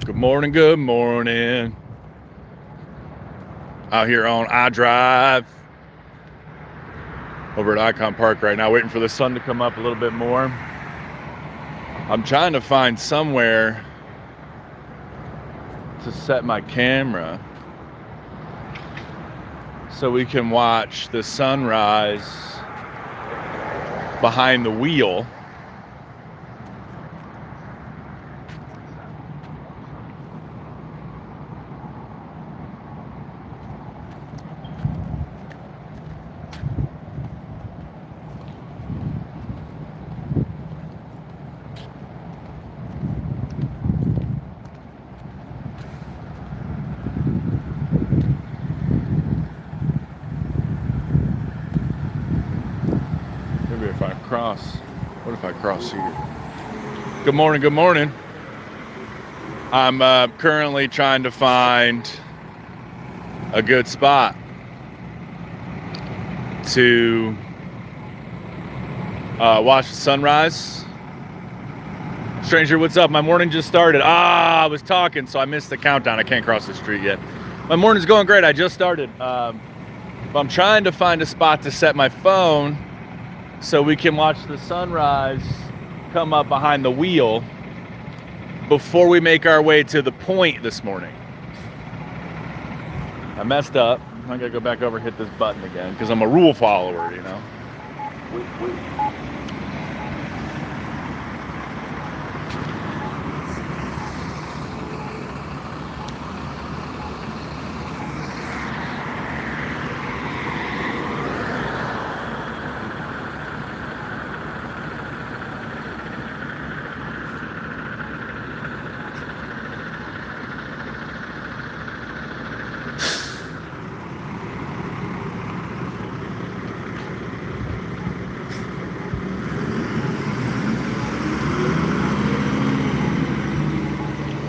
Good morning, good morning. Out here on I-Drive over at Icon Park right now, waiting for the sun to come up a little bit more. I'm trying to find somewhere to set my camera so we can watch the sunrise behind the wheel. Maybe if I cross, what if I cross here? Good morning, good morning. I'm currently trying to find a good spot to watch the sunrise. Stranger, what's up? My morning just started. I was talking, so I missed the countdown. I can't cross the street yet. My morning's going great. I just started. But I'm trying to find a spot to set my phone so we can watch the sunrise come up behind the wheel before we make our way to the point this morning. I messed up. I gotta go back over and hit this button again because I'm a rule follower, you know.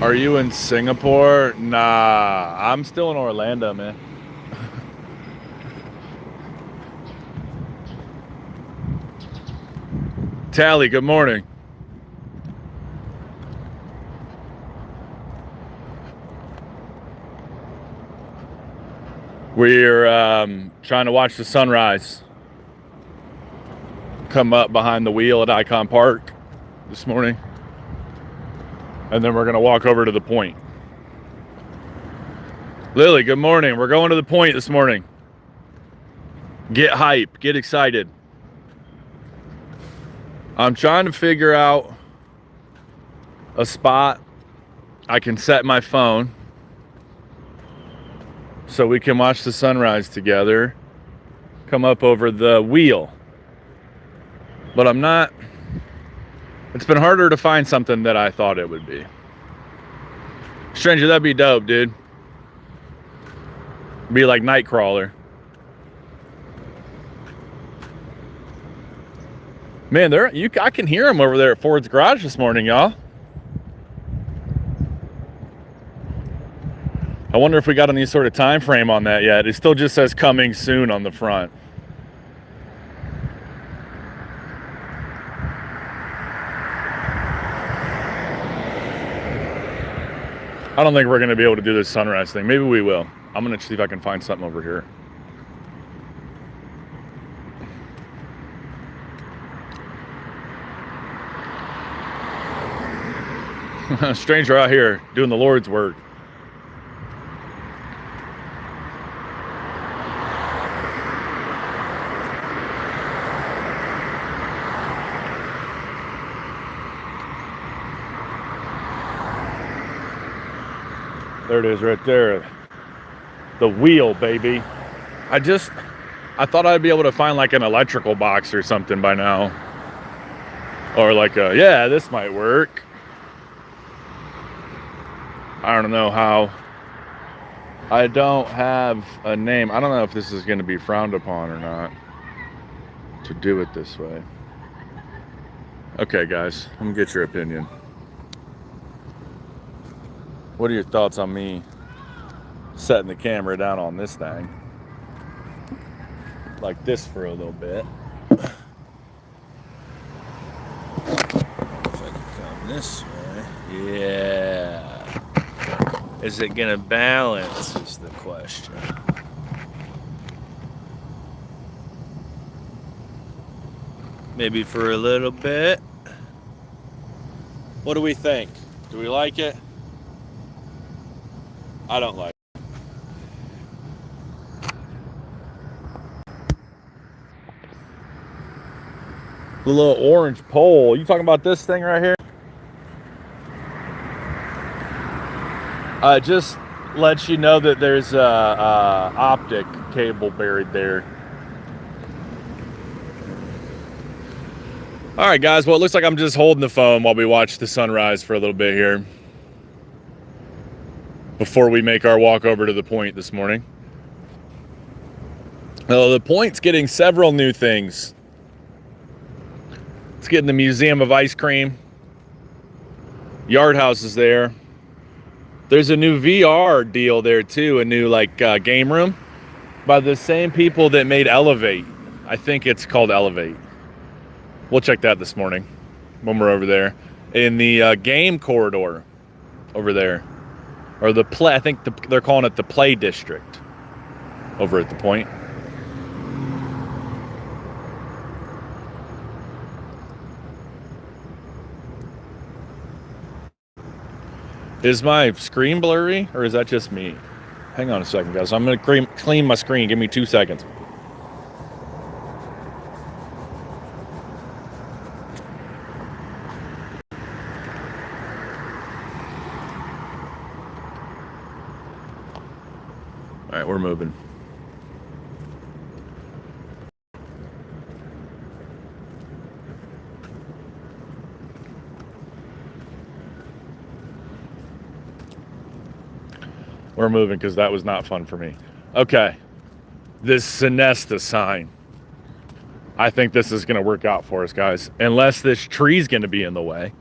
Are you in Singapore? Nah, I'm still in Orlando, man. Tally, good morning. We're trying to watch the sunrise come up behind the wheel at Icon Park this morning. And then we're going to walk over to the point. Lily, good morning. We're going to the point this morning. Get hype. Get excited. I'm trying to figure out a spot I can set my phone so we can watch the sunrise together come up over the wheel. But I'm not... It's been harder to find something that I thought it would be. Stranger, that'd be dope, dude. Be like Nightcrawler. Man, I can hear him over there at Ford's Garage this morning, y'all. I wonder if we got any sort of time frame on that yet. It still just says coming soon on the front. I don't think we're going to be able to do this sunrise thing. Maybe we will. I'm going to see if I can find something over here. Stranger out here doing the Lord's work. There it is right there. The wheel, baby. I thought I'd be able to find like an electrical box or something by now. Or like yeah, this might work. I don't know how. I don't have a name. I don't know if this is going to be frowned upon or not to do it this way. Okay, guys, let me get your opinion. What are your thoughts on me setting the camera down on this thing? Like this for a little bit. If I can come this way. Yeah. Is it gonna balance is the question. Maybe for a little bit. What do we think? Do we like it? I don't like it. The little orange pole. You talking about this thing right here? Just lets you know that there's a optic cable buried there. All right, guys. Well, it looks like I'm just holding the phone while we watch the sunrise for a little bit here before we make our walk over to the Pointe this morning. The Pointe's getting several new things. It's getting the Museum of Ice Cream. Yard House is there. There's a new VR deal there too, a new game room by the same people that made Elevate. I think it's called Elevate. We'll check that this morning when we're over there in the game corridor over there, or the play. I think they're calling it the Play District over at the Pointe. Is my screen blurry, or is that just me? Hang on a second, guys. I'm gonna clean my screen. Give me 2 seconds. All right, we're moving. We're moving because that was not fun for me. Okay, this Sonesta sign. I think this is going to work out for us, guys, unless this tree's going to be in the way.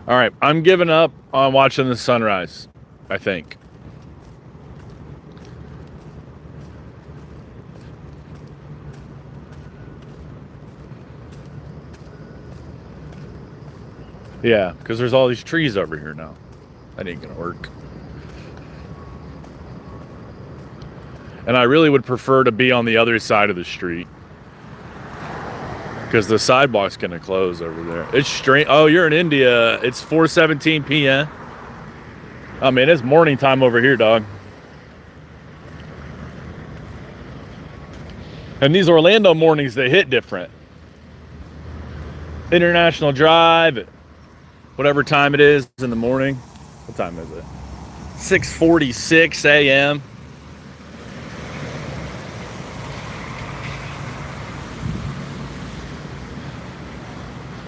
All right, I'm giving up on watching the sunrise, I think. Yeah, because there's all these trees over here now. That ain't gonna work. And I really would prefer to be on the other side of the street, because the sidewalk's gonna close over there. It's strange. Oh, you're in India. It's 4:17 p.m. I mean, it's morning time over here, dog. And these Orlando mornings, they hit different. International Drive, whatever time it is in the morning. What time is it? 6:46 a.m.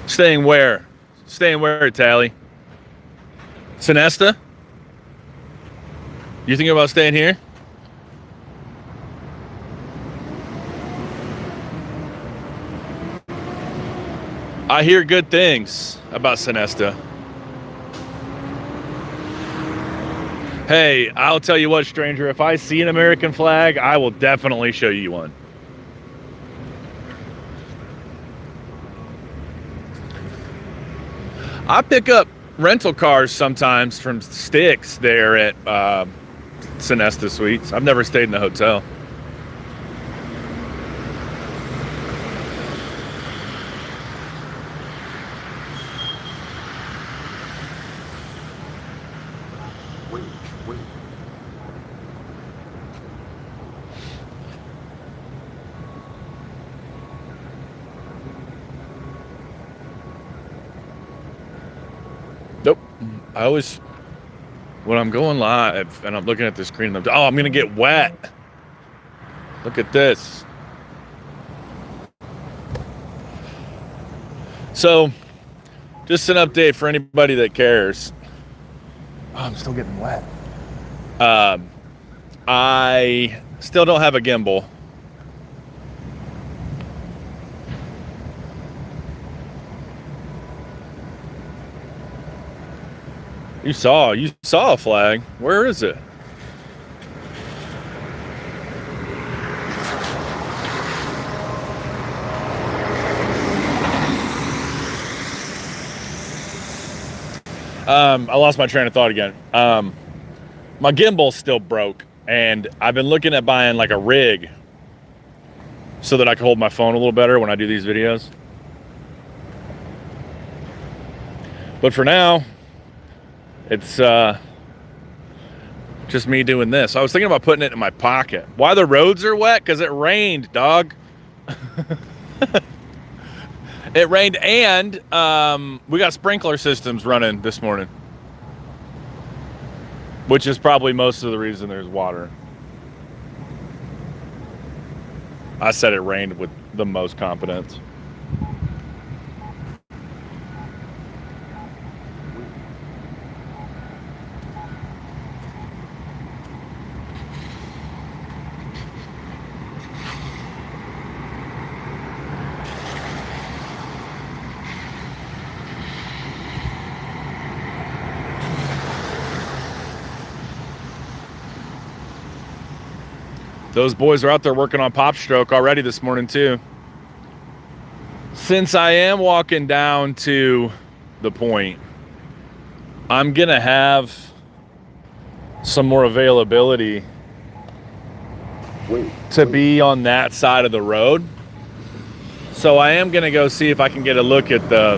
Staying where? Staying where, Tally? Sonesta? You thinking about staying here? I hear good things about Sonesta. Hey, I'll tell you what, stranger, if I see an American flag, I will definitely show you one. I pick up rental cars sometimes from Sticks there at Sonesta Suites. I've never stayed in the hotel. Nope. I always, when I'm going live and I'm looking at the screen, I'm going to get wet. Look at this. So, just an update for anybody that cares. Oh, I'm still getting wet. I still don't have a gimbal. You saw a flag. Where is it? I lost my train of thought again. My gimbal's still broke, and I've been looking at buying like a rig so that I can hold my phone a little better when I do these videos. But for now, it's just me doing this. I was thinking about putting it in my pocket. Why the roads are wet? Because it rained, dog. It rained, and we got sprinkler systems running this morning, which is probably most of the reason there's water. I said it rained with the most confidence. Those boys are out there working on pop stroke already this morning too. Since I am walking down to the point, I'm gonna have some more availability to be on that side of the road. So I am gonna go see if I can get a look at the...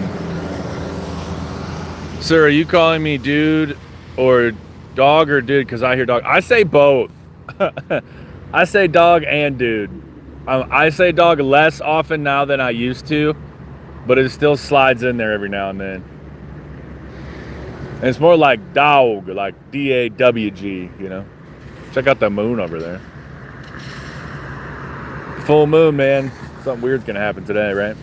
Sir, are you calling me dude or dog or dude? Because I hear dog. I say both. I say dog and dude. I say dog less often now than I used to, but it still slides in there every now and then. And it's more like dog, like D-A-W-G, you know? Check out the moon over there. Full moon, man. Something weird's gonna happen today, right?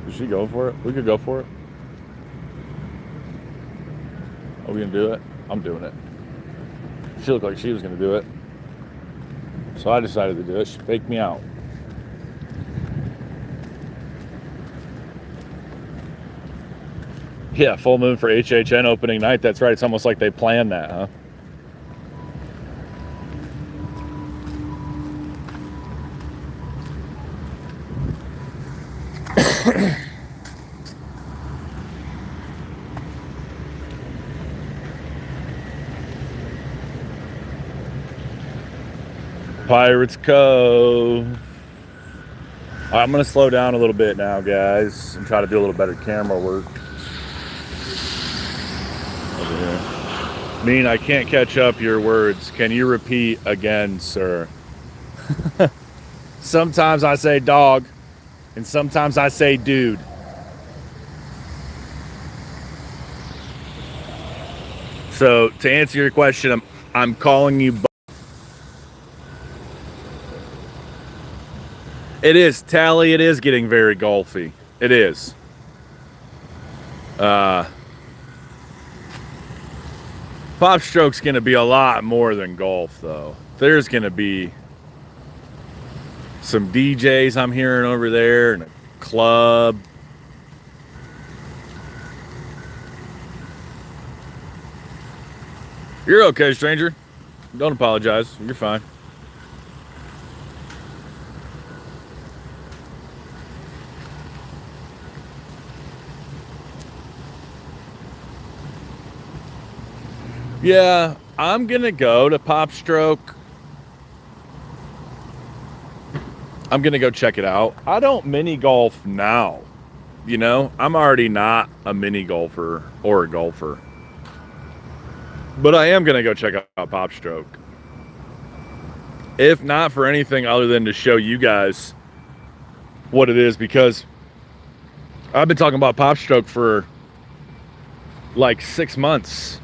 Did she go for it? We could go for it. Are we gonna do it? I'm doing it. She looked like she was gonna do it. So I decided to do it. She faked me out. Yeah, full moon for HHN opening night. That's right. It's almost like they planned that, huh? Pirates Cove. All right, I'm gonna slow down a little bit now, guys, and try to do a little better camera work. Over here. Mean, I can't catch up your words. Can you repeat again, sir? Sometimes I say dog, and sometimes I say dude. So to answer your question, I'm calling you. It is, Tally. It is getting very golfy. It is. Pop stroke's gonna be a lot more than golf, though. There's gonna be some DJs I'm hearing over there and a club. You're okay, stranger. Don't apologize. You're fine. Yeah, I'm gonna go to Pop Stroke. I'm gonna go check it out. I don't mini golf now. You know, I'm already not a mini golfer or a golfer. But I am gonna go check out Pop Stroke. If not for anything other than to show you guys what it is, because I've been talking about Pop Stroke for like 6 months.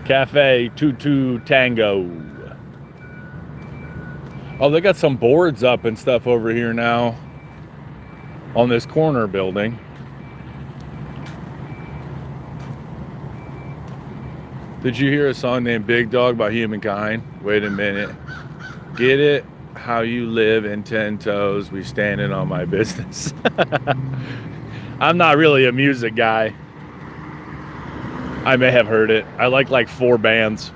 Cafe Tutu Tango. Oh, they got some boards up and stuff over here now on this corner building. Did you hear a song named Big Dog by Humankind? Wait a minute. Get it? How you live in 10 toes. We standing on my business. I'm not really a music guy. I may have heard it. I like 4 bands.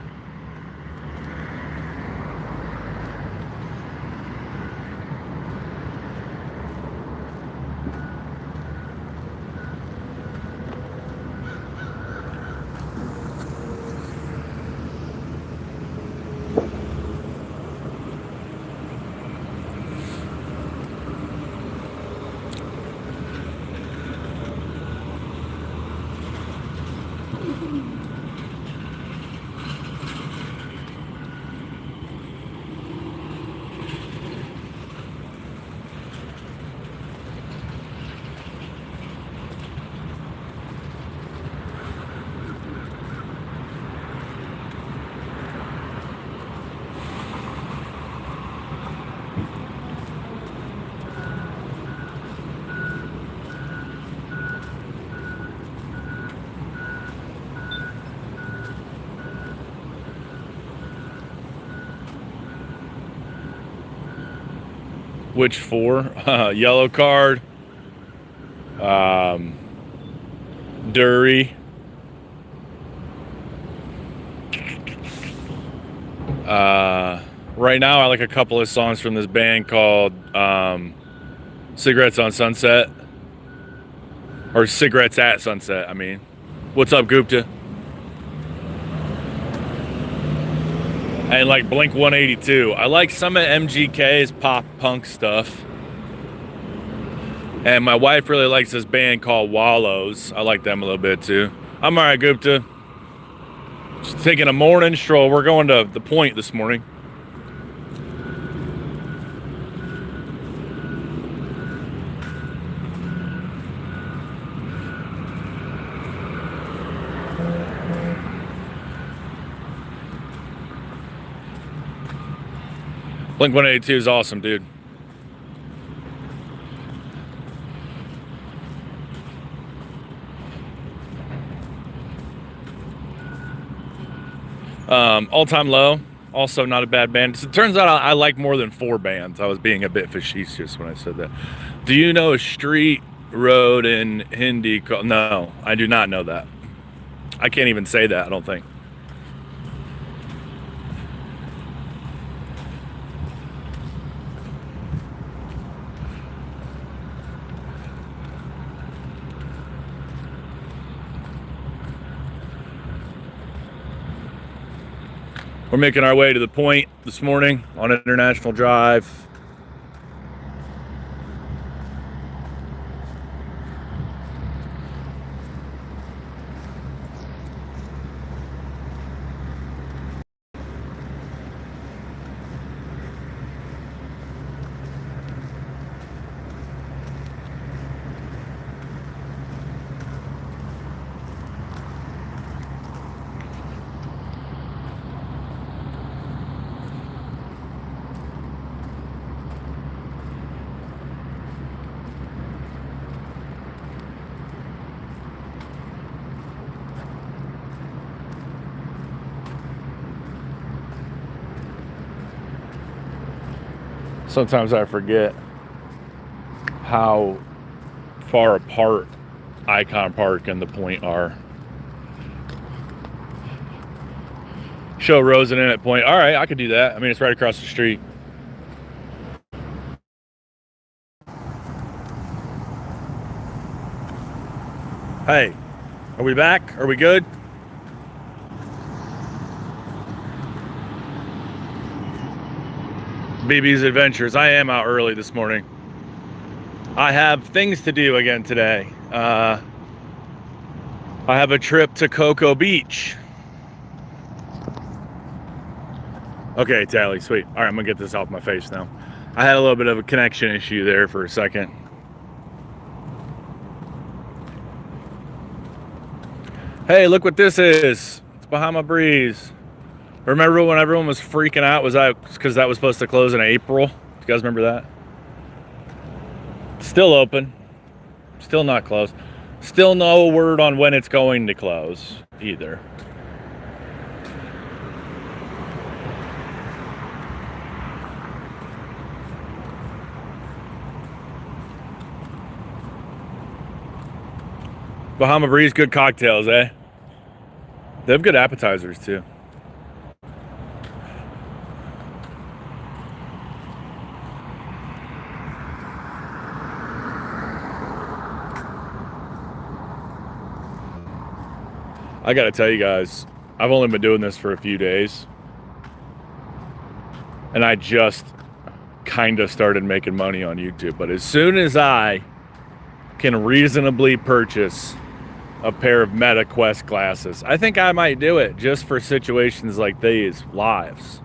Which 4? Yellow card. Dury. Right now I like a couple of songs from this band called Cigarettes on Sunset. Or Cigarettes at Sunset, I mean. What's up, Gupta? And like Blink 182. I like some of MGK's pop punk stuff. And my wife really likes this band called Wallows. I like them a little bit too. I'm alright, Gupta. Just taking a morning stroll. We're going to the Pointe this morning. Blink 182 is awesome, dude. All Time Low, also not a bad band. So it turns out I like more than 4 bands. I was being a bit facetious when I said that. Do you know a street road in Hindi called... No, I do not know that. I can't even say that, I don't think. We're making our way to the Pointe this morning on International Drive. Sometimes I forget how far apart Icon Park and the Pointe are. Show Rosen in at Pointe. All right, I could do that. I mean, it's right across the street. Hey, are we back? Are we good? BB's Adventures. I am out early this morning. I have things to do again today. I have a trip to Cocoa Beach. Okay, Tally, sweet. All right, I'm gonna get this off my face now. I had a little bit of a connection issue there for a second. Hey, look what this is. It's Bahama Breeze. Remember when everyone was freaking out? Was that because that was supposed to close in April? You guys remember that? Still open. Still not closed. Still no word on when it's going to close either. Bahama Breeze, good cocktails, eh? They have good appetizers too. I gotta tell you guys, I've only been doing this for a few days, and I just kind of started making money on YouTube. But as soon as I can reasonably purchase a pair of Meta Quest glasses, I think I might do it just for situations like these lives.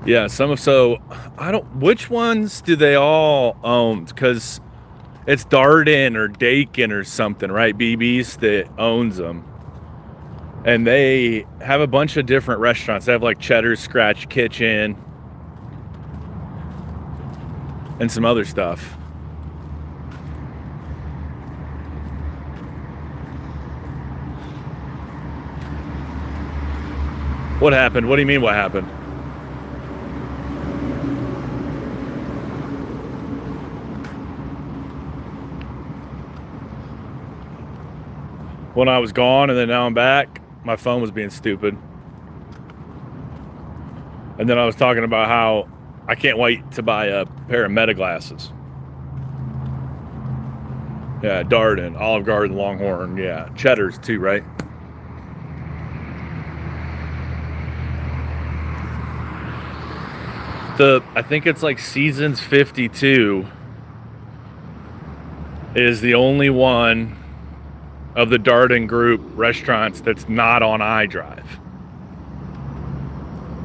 Yeah, so I don't, which ones do they all own? Because it's Darden or Dakin or something, right? BB's that owns them. And they have a bunch of different restaurants. They have like Cheddar's Scratch Kitchen and some other stuff. What happened? What do you mean what happened? When I was gone and then now I'm back, my phone was being stupid. And then I was talking about how I can't wait to buy a pair of Meta glasses. Yeah, Darden, Olive Garden, Longhorn, yeah. Cheddar's too, right? I think it's like Seasons 52 is the only one of the Darden Group restaurants that's not on iDrive.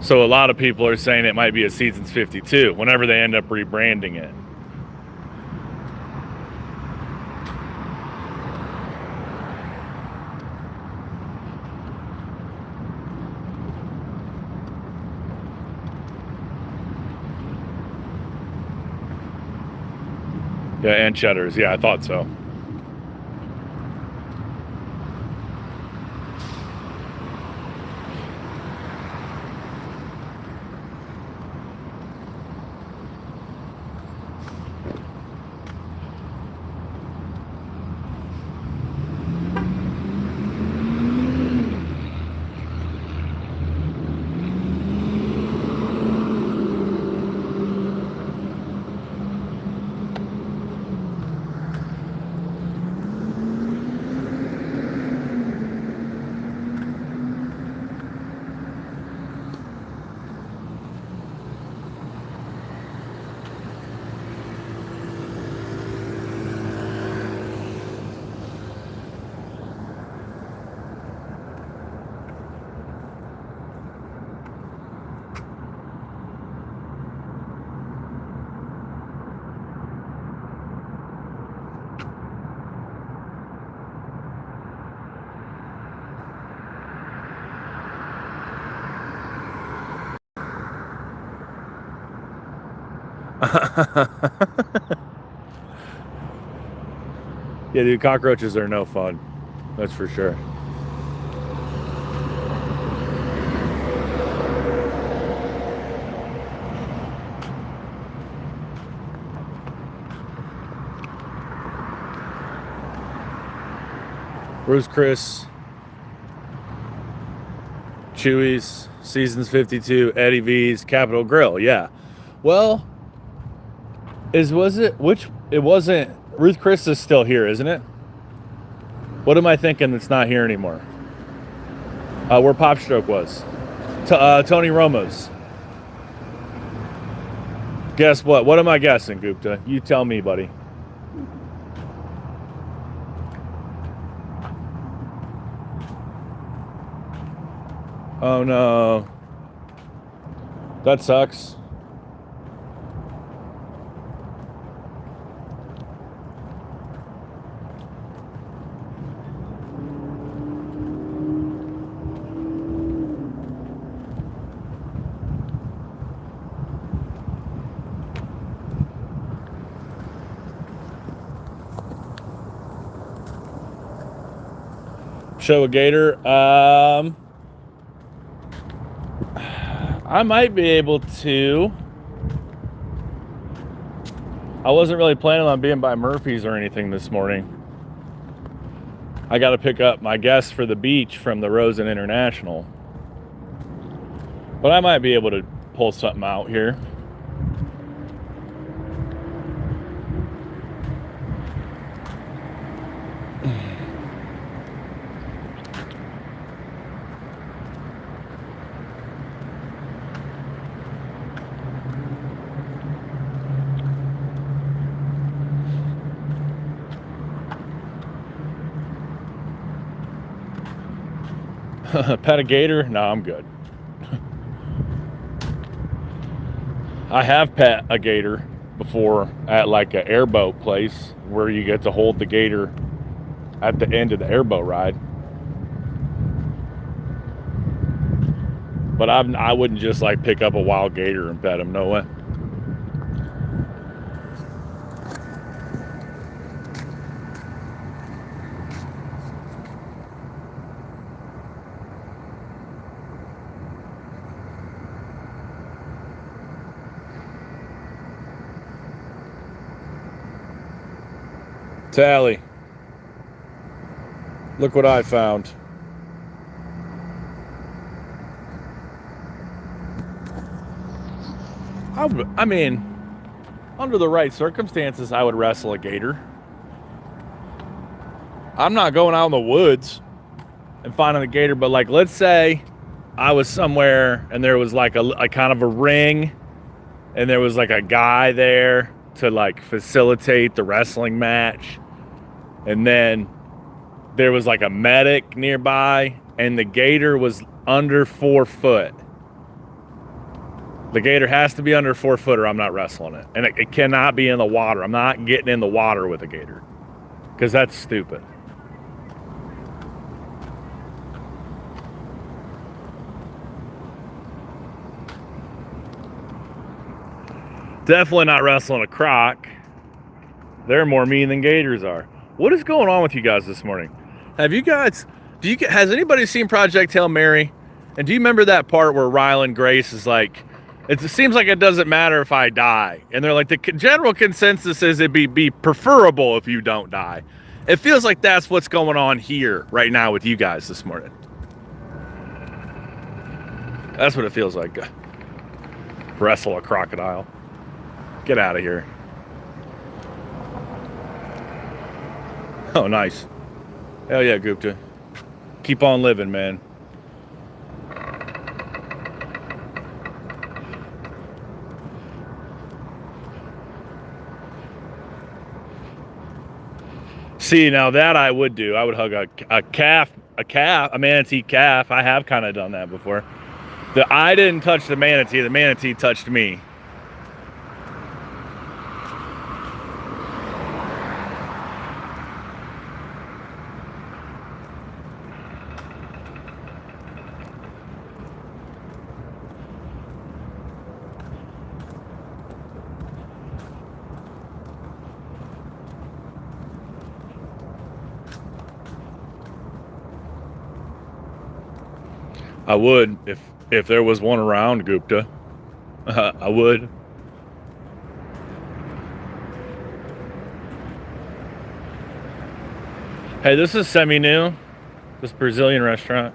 So a lot of people are saying it might be a Seasons 52 whenever they end up rebranding it. Yeah, and Cheddar's. Yeah, I thought so. Yeah, dude, cockroaches are no fun. That's for sure. Bruce Chris, Chewy's, Seasons 52, Eddie V's, Capitol Grill. Yeah. Well, it wasn't Ruth Chris is still here, isn't it? What am I thinking that's not here anymore? Where Pop Stroke was. Tony Romo's. Guess what? What am I guessing, Gupta? You tell me, buddy. Oh no. That sucks. show a gator. I might be able to. I wasn't really planning on being by Murphy's or anything this morning. I got to pick up my guest for the beach from the Rosen International. But I might be able to pull something out here. Pet a gator? No, I'm good. I have pet a gator before at like an airboat place where you get to hold the gator at the end of the airboat ride. But I wouldn't just like pick up a wild gator and pet him. No way. Tally, look what I found. I mean, under the right circumstances, I would wrestle a gator. I'm not going out in the woods and finding a gator, but like, let's say I was somewhere and there was like a kind of a ring and there was like a guy there to like facilitate the wrestling match, and then there was like a medic nearby and the gator was under 4 foot. The gator has to be under 4 foot or I'm not wrestling it, and it cannot be in the water. I'm not getting in the water with a gator because that's stupid. Definitely not wrestling a croc. They're more mean than gators are. What is going on with you guys this morning? Have you guys, has anybody seen Project Hail Mary? And do you remember that part where Ryland Grace is like, it seems like it doesn't matter if I die. And they're like, the general consensus is it'd be preferable if you don't die. It feels like that's what's going on here right now with you guys this morning. That's what it feels like. Wrestle a crocodile. Get out of here. Oh, nice. Hell yeah, Gupta. Keep on living, man. See, now that I would do. I would hug a manatee calf. I have kind of done that before. I didn't touch the manatee touched me. I would if there was one around, Gupta. I would. Hey, this is semi-new. This Brazilian restaurant.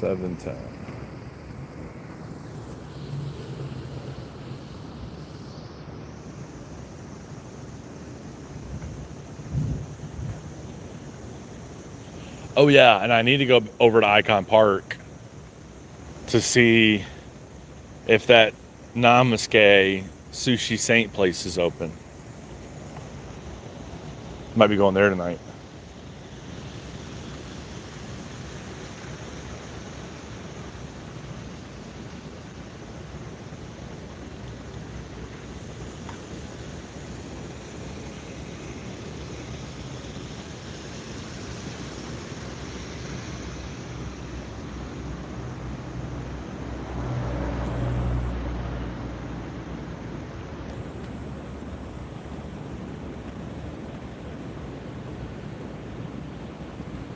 $7.10. Oh yeah, and I need to go over to Icon Park to see if that Namaste Sushi Saint place is open. Might be going there tonight.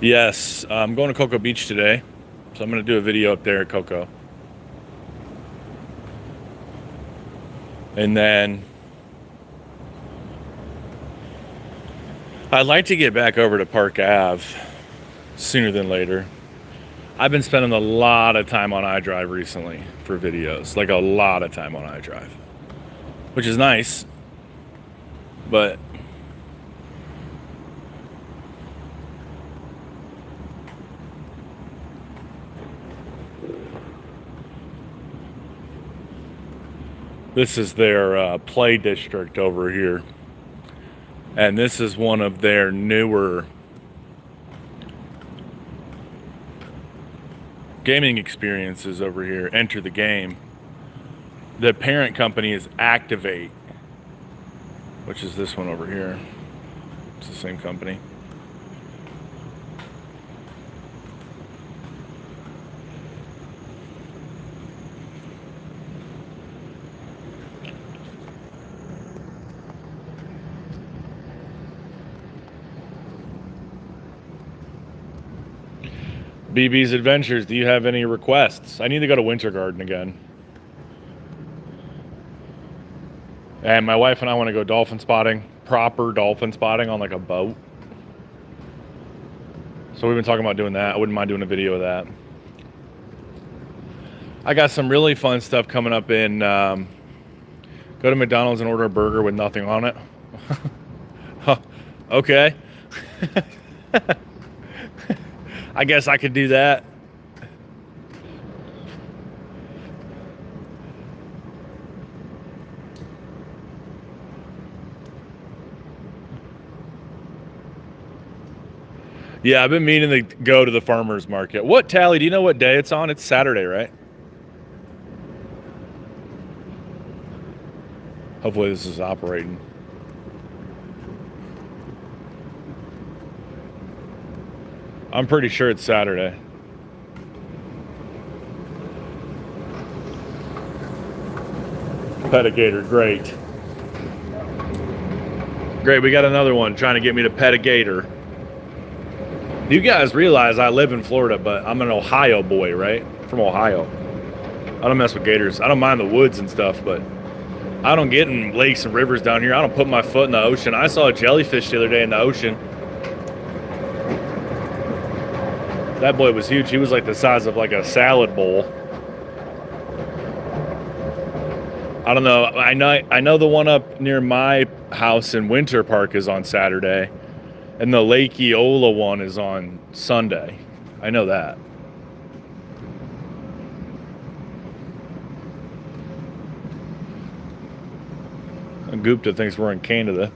Yes, I'm going to Cocoa Beach today, so I'm going to do a video up there at Cocoa. And then I'd like to get back over to Park Ave sooner than later. I've been spending a lot of time on iDrive recently for videos, like a lot of time on iDrive, which is nice, but this is their play district over here. And this is one of their newer gaming experiences over here. Enter the game. The parent company is Activate, which is this one over here. It's the same company. BB's Adventures, do you have any requests? I need to go to Winter Garden again. And my wife and I want to go dolphin spotting, proper dolphin spotting on like a boat. So we've been talking about doing that. I wouldn't mind doing a video of that. I got some really fun stuff coming up in, go to McDonald's and order a burger with nothing on it. Huh, okay. I guess I could do that. Yeah, I've been meaning to go to the farmer's market. What, Tally, do you know what day it's on? It's Saturday, right? Hopefully this is operating. I'm pretty sure it's Saturday. Pet a gator, great. Great, we got another one trying to get me to pet a gator. You guys realize I live in Florida, but I'm an Ohio boy, right? From Ohio. I don't mess with gators. I don't mind the woods and stuff, but I don't get in lakes and rivers down here. I don't put my foot in the ocean. I saw a jellyfish the other day in the ocean. That boy was huge. He was like the size of like a salad bowl. I don't know. I know the one up near my house in Winter Park is on Saturday, and the Lake Eola one is on Sunday. I know that. And Gupta thinks we're in Canada.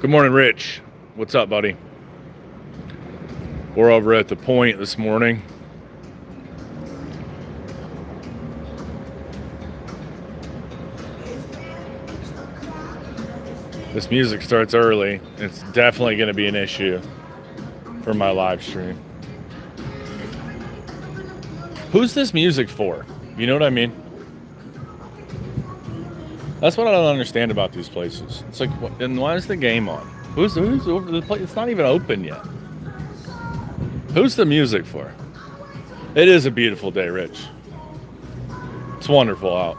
Good morning, Rich. What's up, buddy? We're over at the Pointe this morning. This music starts early. It's definitely going to be an issue for my live stream. Who's this music for? You know what I mean? That's what I don't understand about these places. It's like, and why is the game on? Who's over the place? It's not even open yet. Who's the music for? It is a beautiful day, Rich. It's wonderful out.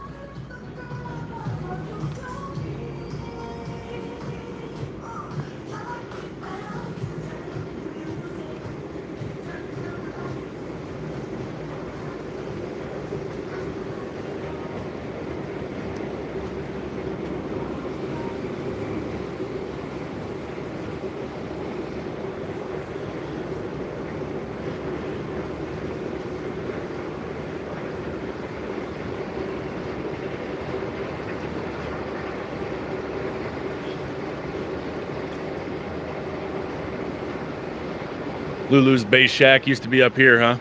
Lulu's Base Shack used to be up here, huh?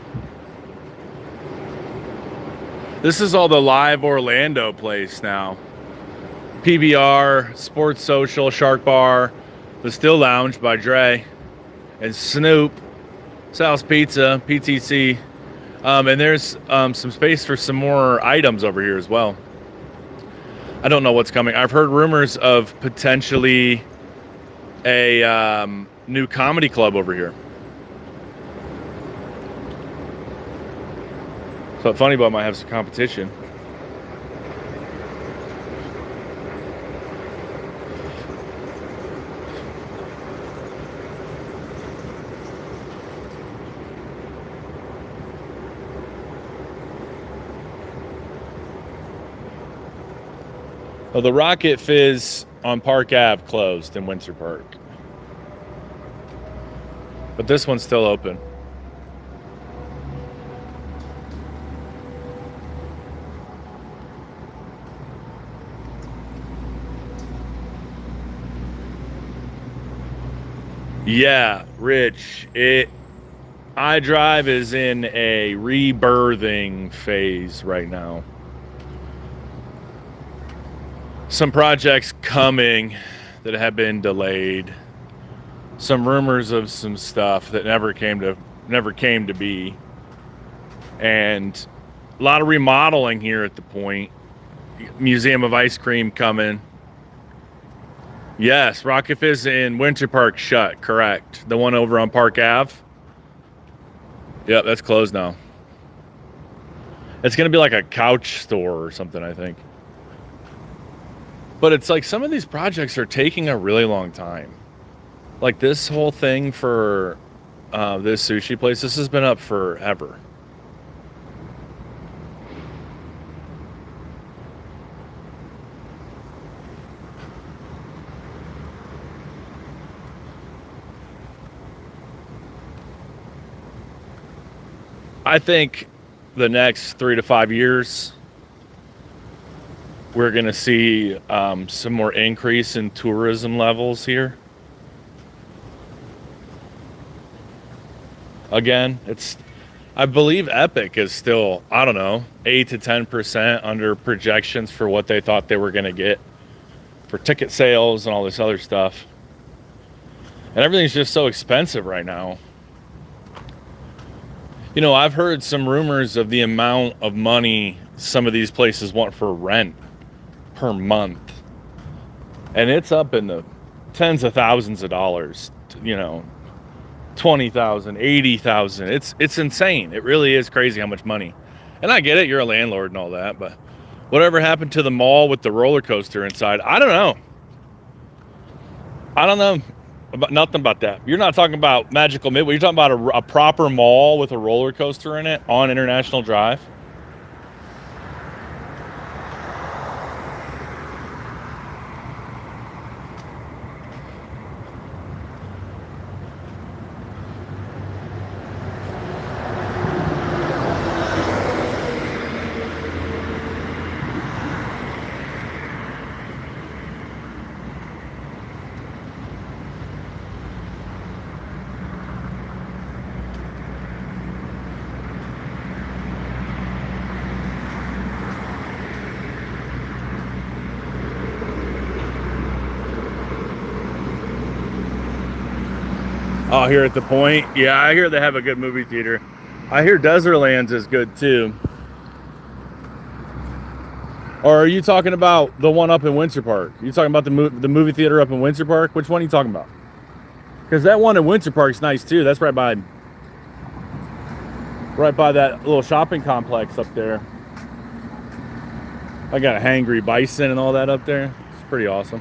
This is all the Live Orlando place now. PBR, Sports Social, Shark Bar, the Still Lounge by Dre, and Snoop, Sal's Pizza, PTC. And there's some space for some more items over here as well. I don't know what's coming. I've heard rumors of potentially a new comedy club over here. So Funny Bone might have some competition. Well, the Rocket Fizz on Park Ave closed in Winter Park. But this one's still open. Yeah, Rich, iDrive is in a rebirthing phase right now. Some projects coming that have been delayed. Some rumors of some stuff that never came to be. And a lot of remodeling here at the Point. Museum of Ice Cream coming. Yes, Rocket Fizz in Winter Park shut, correct. The one over on Park Ave. Yep, that's closed now. It's going to be like a couch store or something, I think. But it's like some of these projects are taking a really long time. Like this whole thing for this sushi place, this has been up forever. I think the next 3 to 5 years, we're going to see some more increase in tourism levels here. Again, I believe Epic is still, I don't know, 8 to 10% under projections for what they thought they were going to get for ticket sales and all this other stuff. And everything's just so expensive right now. You know, I've heard some rumors of the amount of money some of these places want for rent per month. And it's up in the tens of thousands of dollars, you know, 20,000, 80,000. It's insane. It really is crazy how much money. And I get it, you're a landlord and all that, but whatever happened to the mall with the roller coaster inside? I don't know. Nothing about that. You're not talking about Magical Midway. You're talking about a proper mall with a roller coaster in it on International Drive. Oh, here at the Point? Yeah, I hear they have a good movie theater. I hear Desertlands is good too. Or are you talking about the one up in Winter Park? Are you talking about the movie theater up in Winter Park? Which one are you talking about? Because that one in Winter Park's nice too. That's right by that little shopping complex up there. I got a hangry bison and all that up there. It's pretty awesome.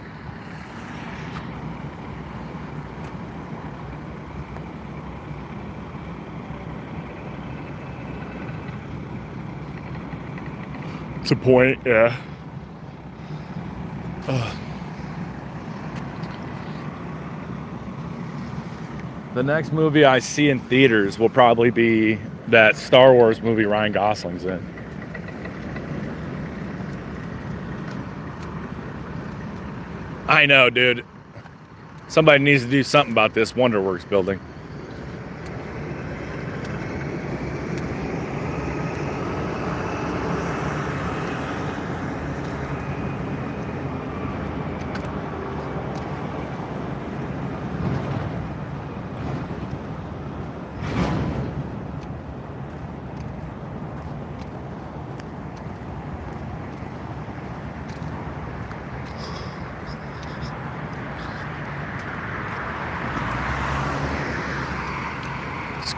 It's a Point, yeah. Ugh. The next movie I see in theaters will probably be that Star Wars movie Ryan Gosling's in. I know, dude. Somebody needs to do something about this WonderWorks building.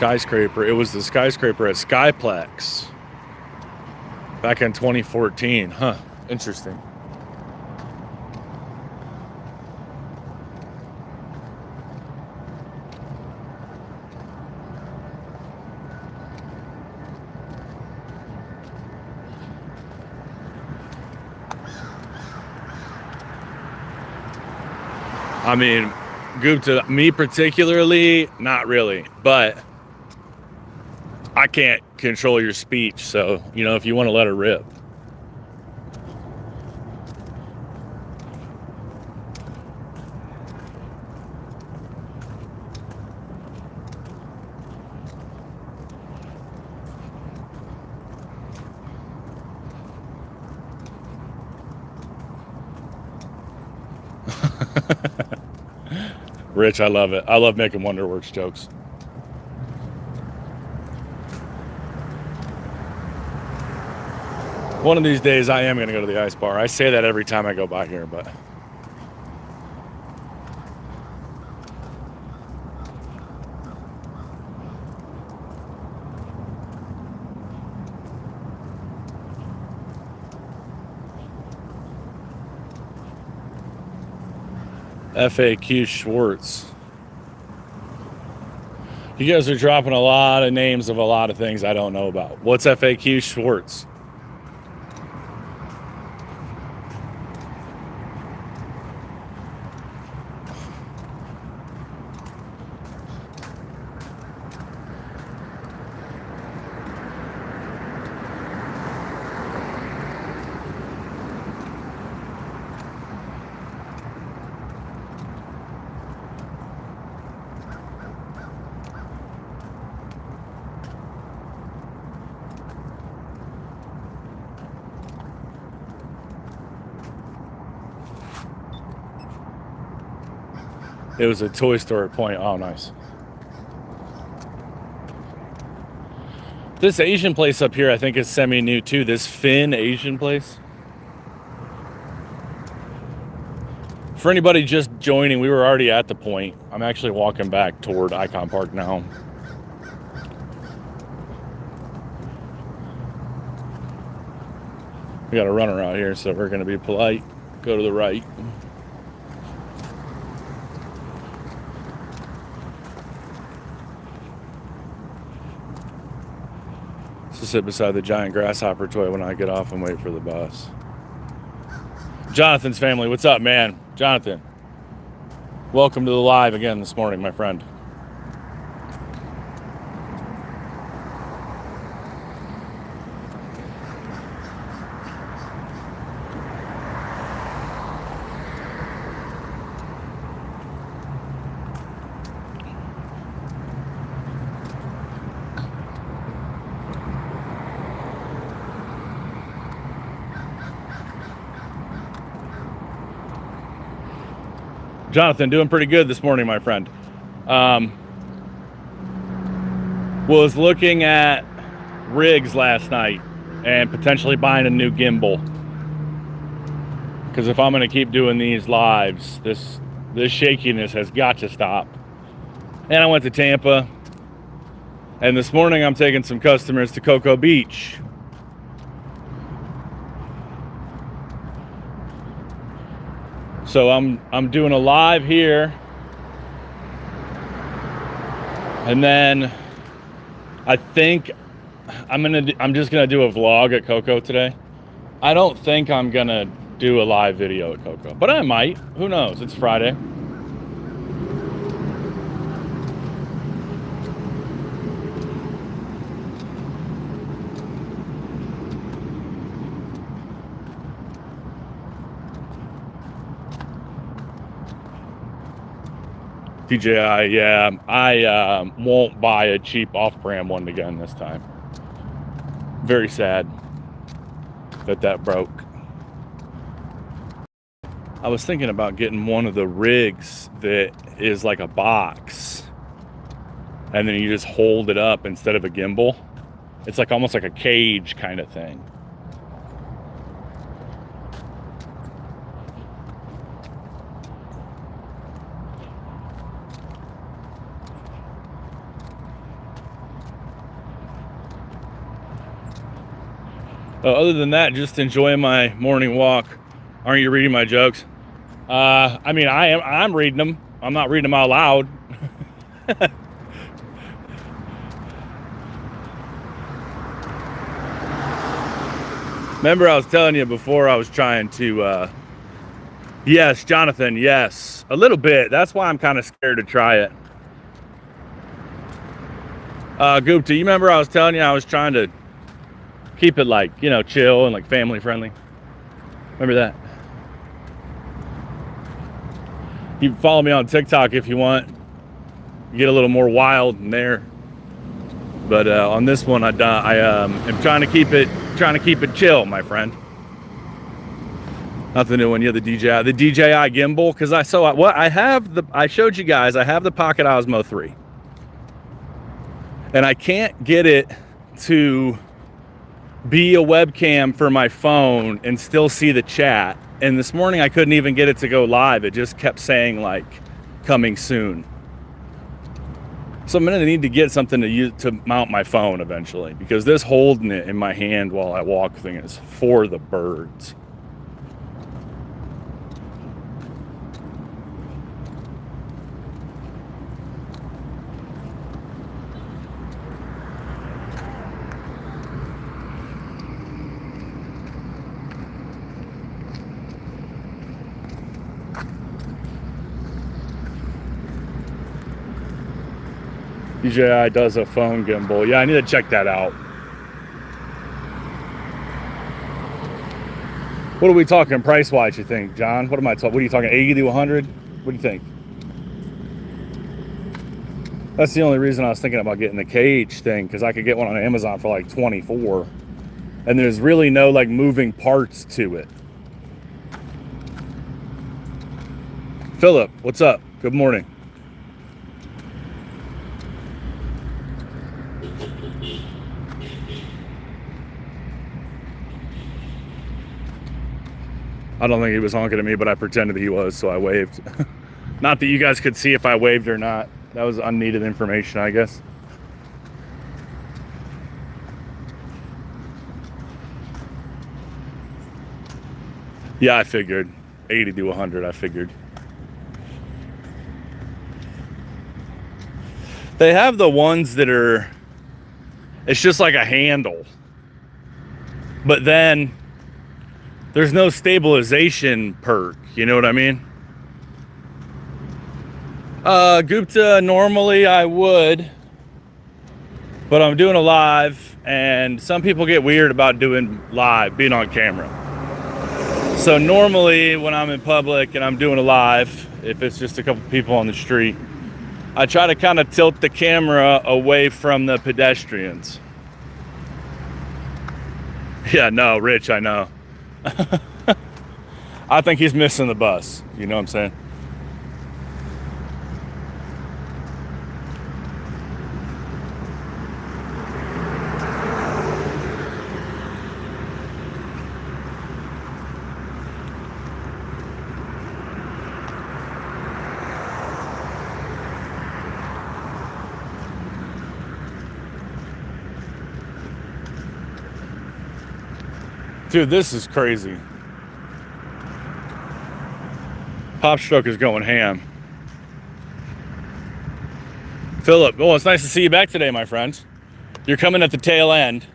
skyscraper. It was the skyscraper at Skyplex back in 2014. Huh. Interesting. I mean, Gupta, me particularly, not really, but I can't control your speech. So, you know, if you want to let her rip. Rich, I love it. I love making Wonderworks jokes. One of these days I am going to go to the ice bar. I say that every time I go by here, but FAQ Schwartz. You guys are dropping a lot of names of a lot of things I don't know about. What's FAQ Schwartz? It was a toy store at Pointe. Oh, nice. This Asian place up here, I think, is semi-new too. This Finn Asian place. For anybody just joining, we were already at the Point. I'm actually walking back toward Icon Park now. We got a runner out here, so we're going to be polite. Go to the right. To sit beside the giant grasshopper toy when I get off and wait for the bus. Jonathan's family, what's up, man? Jonathan, welcome to the live again this morning, my friend. Jonathan, doing pretty good this morning, my friend. Was looking at rigs last night and potentially buying a new gimbal. Because if I'm going to keep doing these lives, this shakiness has got to stop. And I went to Tampa. And this morning I'm taking some customers to Cocoa Beach. So I'm doing a live here, and then I think I'm just gonna do a vlog at Cocoa today. I don't think I'm gonna do a live video at Cocoa, but I might. Who knows? It's Friday. DJI, yeah, I won't buy a cheap off-brand one again this time. Very sad that broke. I was thinking about getting one of the rigs that is like a box, and then you just hold it up instead of a gimbal. It's like almost like a cage kind of thing. Other than that, just enjoying my morning walk. Aren't you reading my jokes? I mean, I'm reading them. I'm not reading them out loud. Remember I was telling you before I was trying to, yes, Jonathan, yes, a little bit. That's why I'm kind of scared to try it. Gupta, you remember I was telling you I was trying to keep it like, you know, chill and like family friendly? Remember that? You can follow me on TikTok if you want. You get a little more wild in there. But on this one, am trying to keep it chill, my friend. Nothing new one. Yeah, the DJI gimbal, because I showed you guys. I have the Pocket Osmo 3, and I can't get it to be a webcam for my phone and still see the chat. And this morning I couldn't even get it to go live. It just kept saying like coming soon. So I'm gonna need to get something to use to mount my phone eventually, because this holding it in my hand while I walk thing is for the birds. DJI does a phone gimbal. Yeah, I need to check that out. What are we talking price-wise, you think, John? What are you talking, 80 to 100? What do you think? That's the only reason I was thinking about getting the cage thing, because I could get one on Amazon for like 24. And there's really no like moving parts to it. Philip, what's up? Good morning. I don't think he was honking at me, but I pretended he was, so I waved. Not that you guys could see if I waved or not. That was unneeded information, I guess. Yeah, I figured. 80 to 100, I figured. They have the ones that are, it's just like a handle. But then there's no stabilization perk, you know what I mean? Gupta, normally I would, but I'm doing a live, and some people get weird about doing live, being on camera. So normally when I'm in public and I'm doing a live, if it's just a couple people on the street, I try to kind of tilt the camera away from the pedestrians. Yeah, no, Rich, I know. I think he's missing the bus. You know what I'm saying? Dude, this is crazy. Pop Stroke is going ham. Philip, oh, it's nice to see you back today, my friend. You're coming at the tail end.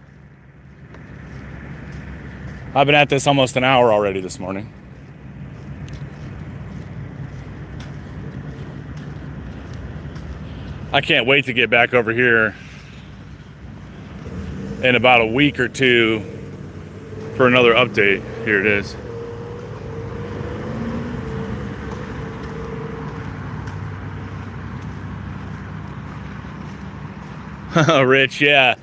I've been at this almost an hour already this morning. I can't wait to get back over here in about a week or two for another update. Here it is. Rich, yeah.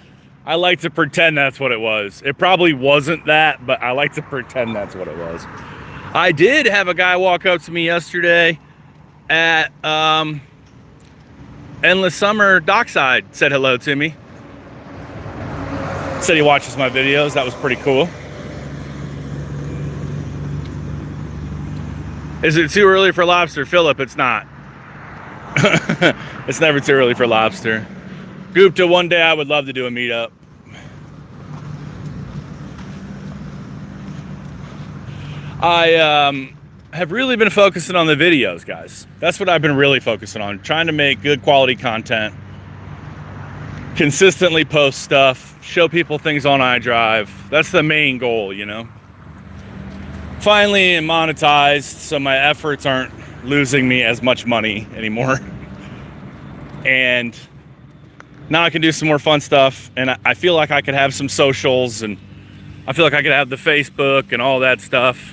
I like to pretend that's what it was. It probably wasn't that, but I like to pretend that's what it was. I did have a guy walk up to me yesterday at Endless Summer Dockside, said hello to me. Said he watches my videos. That was pretty cool. Is it too early for lobster? Philip, it's not. It's never too early for lobster. Gupta, one day I would love to do a meetup. I have really been focusing on the videos, guys. That's what I've been really focusing on, trying to make good quality content, consistently post stuff, show people things on iDrive. That's the main goal, you know. Finally monetized, so my efforts aren't losing me as much money anymore. And now I can do some more fun stuff, and I feel like I could have some socials, and I feel like I could have the Facebook and all that stuff.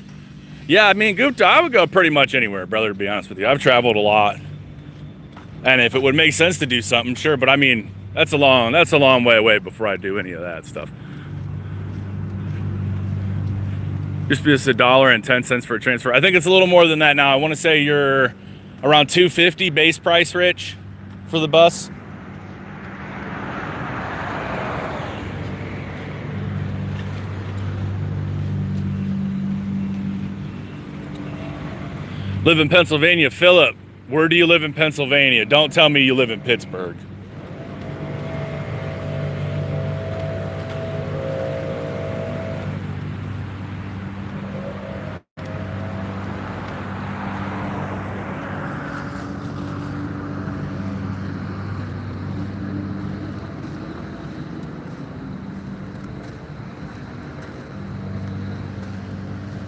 Yeah, I mean, Gupta, I would go pretty much anywhere, brother, to be honest with you. I've traveled a lot. And if it would make sense to do something, sure, but I mean, that's a long way away before I do any of that stuff. Just $1.10 for a transfer. I think it's a little more than that now. I want to say you're around $250 base price, Rich, for the bus. Live in Pennsylvania. Philip, where do you live in Pennsylvania? Don't tell me you live in Pittsburgh.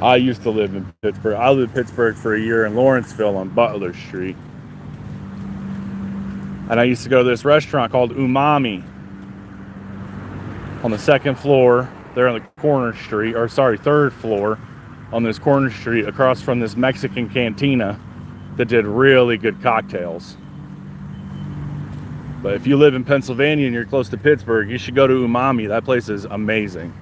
I used to live in Pittsburgh. I lived in Pittsburgh for a year in Lawrenceville on Butler Street. And I used to go to this restaurant called Umami on the second floor there on the corner street, or sorry, third floor on this corner street across from this Mexican cantina that did really good cocktails. But if you live in Pennsylvania and you're close to Pittsburgh, you should go to Umami. That place is amazing.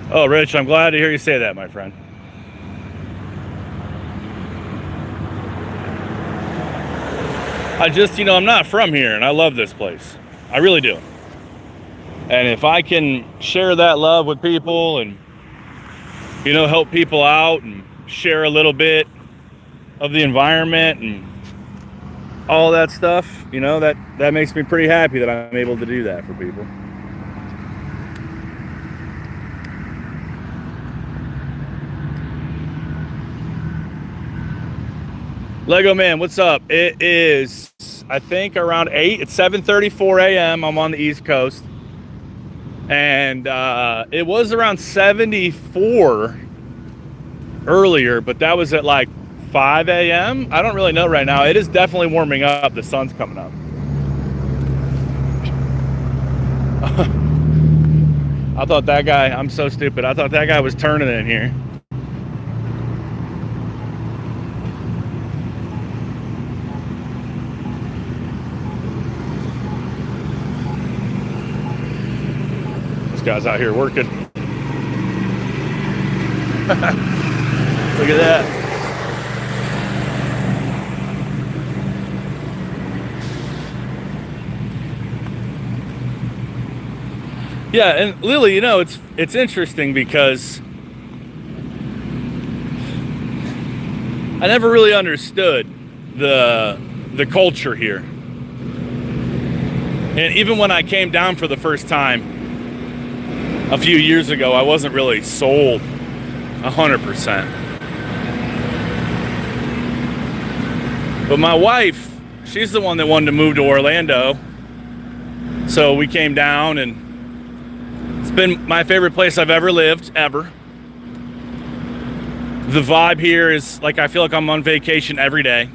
Oh, Rich, I'm glad to hear you say that, my friend. I just, I'm not from here, and I love this place. I really do. And if I can share that love with people and, help people out and share a little bit of the environment and all that stuff, that makes me pretty happy that I'm able to do that for people. Lego Man, what's up? It is, I think, around 8. It's 7:34 a.m. I'm on the East Coast. And it was around 74 earlier, but that was at like 5 a.m. I don't really know right now. It is definitely warming up. The sun's coming up. I thought that guy, I'm so stupid. I thought that guy was turning in here. Guys out here working. Look at that. Yeah, and Lily, it's interesting because I never really understood the culture here. And even when I came down for the first time a few years ago, I wasn't really sold 100%. But my wife, she's the one that wanted to move to Orlando. So we came down, and it's been my favorite place I've ever lived, ever. The vibe here is like, I feel like I'm on vacation every day.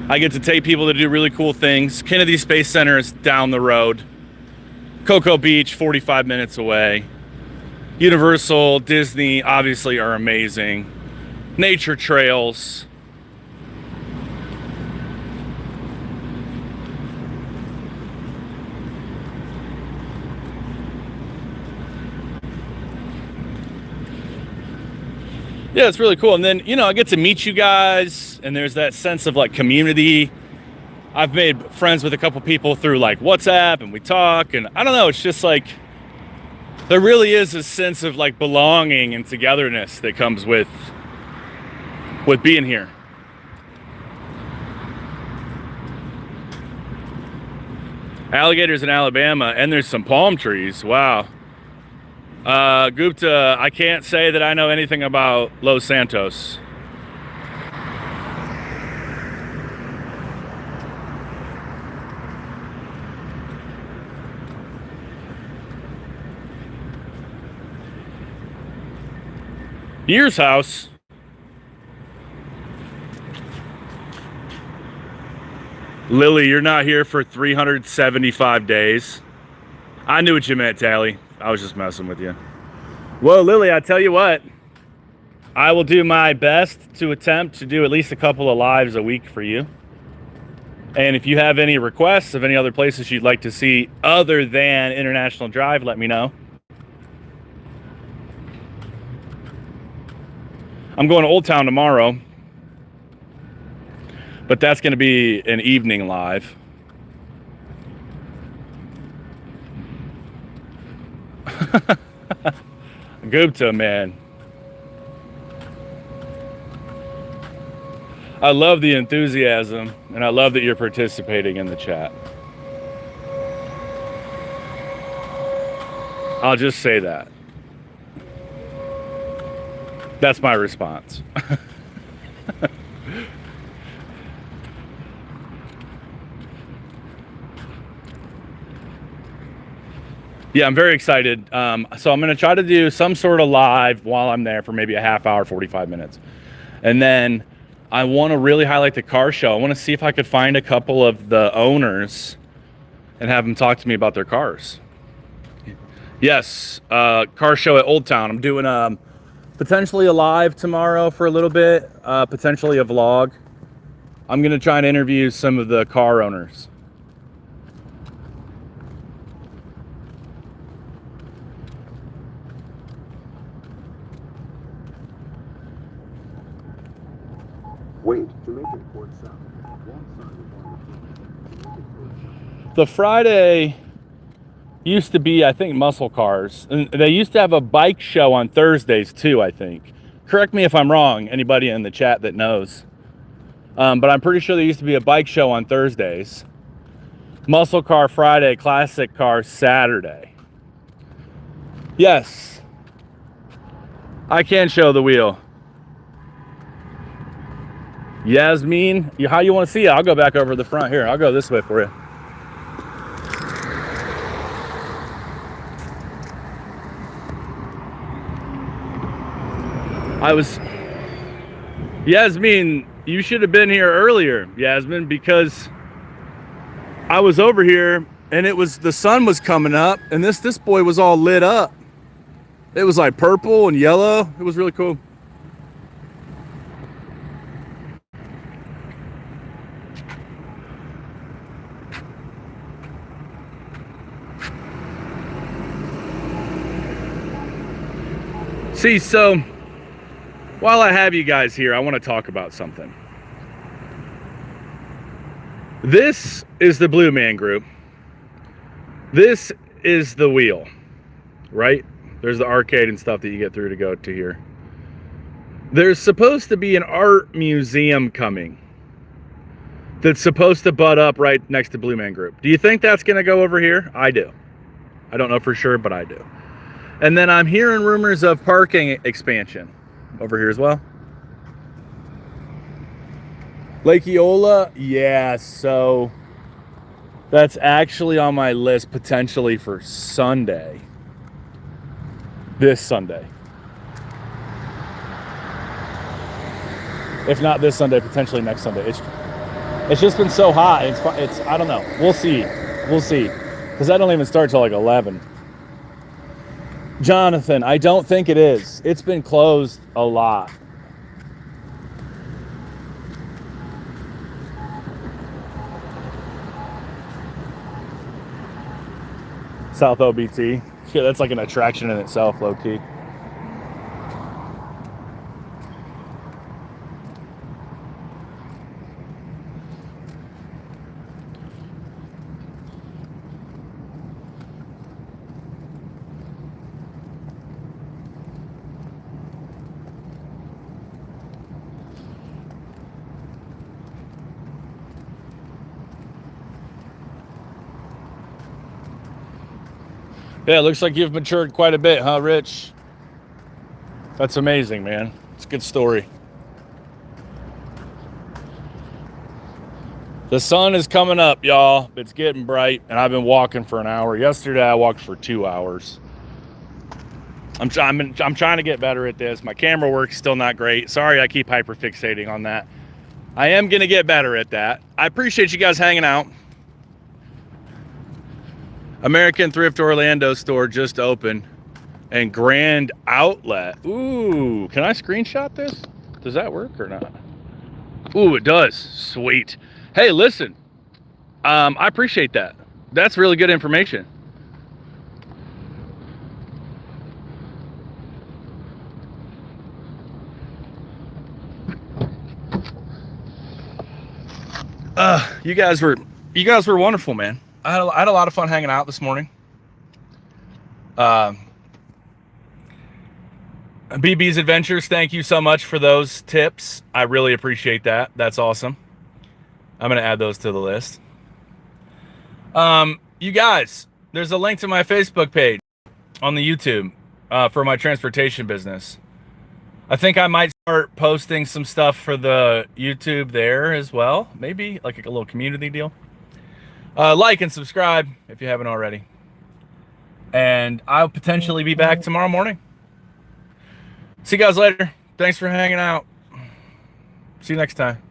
I get to take people to do really cool things. Kennedy Space Center is down the road. Cocoa Beach, 45 minutes away. Universal, Disney, obviously are amazing. Nature trails. Yeah, it's really cool. And then, you know, I get to meet you guys, and there's that sense of like community. I've made friends with a couple people through like WhatsApp, and we talk, and I don't know, it's just like there really is a sense of like belonging and togetherness that comes with being here. Alligators in Alabama, and there's some palm trees. Wow. Gupta, I can't say that I know anything about Los Santos. Year's house. Lily, you're not here for 375 days. I knew what you meant, Tally. I was just messing with you. Well, Lily, I tell you what, I will do my best to attempt to do at least a couple of lives a week for you. And if you have any requests of any other places you'd like to see other than International Drive, let me know. I'm going to Old Town tomorrow, but that's going to be an evening live. Gupta, man. I love the enthusiasm, and I love that you're participating in the chat. I'll just say that. That's my response. Yeah, I'm very excited. So I'm going to try to do some sort of live while I'm there for maybe a half hour, 45 minutes. And then I want to really highlight the car show. I want to see if I could find a couple of the owners and have them talk to me about their cars. Yes, car show at Old Town. I'm doing potentially a live tomorrow for a little bit, potentially a vlog. I'm going to try and interview some of the car owners. Wait to make it port south. The Friday used to be, I think, muscle cars. And they used to have a bike show on Thursdays too, I think. Correct me if I'm wrong, anybody in the chat that knows. But I'm pretty sure there used to be a bike show on Thursdays. Muscle car Friday, classic car Saturday. Yes. I can show the wheel. Yasmin, how you want to see it? I'll go back over the front here. I'll go this way for you. Yasmin, you should have been here earlier, Yasmin, because I was over here and the sun was coming up, and this boy was all lit up. It was like purple and yellow. It was really cool. See, so while I have you guys here, I want to talk about something. This is the Blue Man Group. This is the wheel, right? There's the arcade and stuff that you get through to go to here. There's supposed to be an art museum coming that's supposed to butt up right next to Blue Man Group. Do you think that's going to go over here? I do. I don't know for sure, but I do. And then I'm hearing rumors of parking expansion over here as well. Lake Eola, yeah, so that's actually on my list potentially for Sunday. This Sunday. If not this Sunday, potentially next Sunday. It's just been so hot. It's I don't know. We'll see. We'll see. Because I don't even start till like 11. Jonathan, I don't think it is. It's been closed a lot. South OBT. Yeah, that's like an attraction in itself, low key. Yeah, it looks like you've matured quite a bit, huh, Rich? That's amazing, man. It's a good story. The sun is coming up, y'all. It's getting bright, and I've been walking for an hour. Yesterday, I walked for 2 hours. I'm trying to get better at this. My camera work's still not great. Sorry, I keep hyperfixating on that. I am gonna get better at that. I appreciate you guys hanging out. American Thrift Orlando store just opened, and Grand Outlet. Ooh, can I screenshot this? Does that work or not? Ooh, it does. Sweet. Hey, listen, I appreciate that. That's really good information. You guys were wonderful, man. I had a lot of fun hanging out this morning. BB's Adventures, thank you so much for those tips. I really appreciate that. That's awesome. I'm gonna add those to the list. You guys, there's a link to my Facebook page on the YouTube for my transportation business. I think I might start posting some stuff for the YouTube there as well. Maybe like a little community deal. Like and subscribe if you haven't already. And I'll potentially be back tomorrow morning. See you guys later. Thanks for hanging out. See you next time.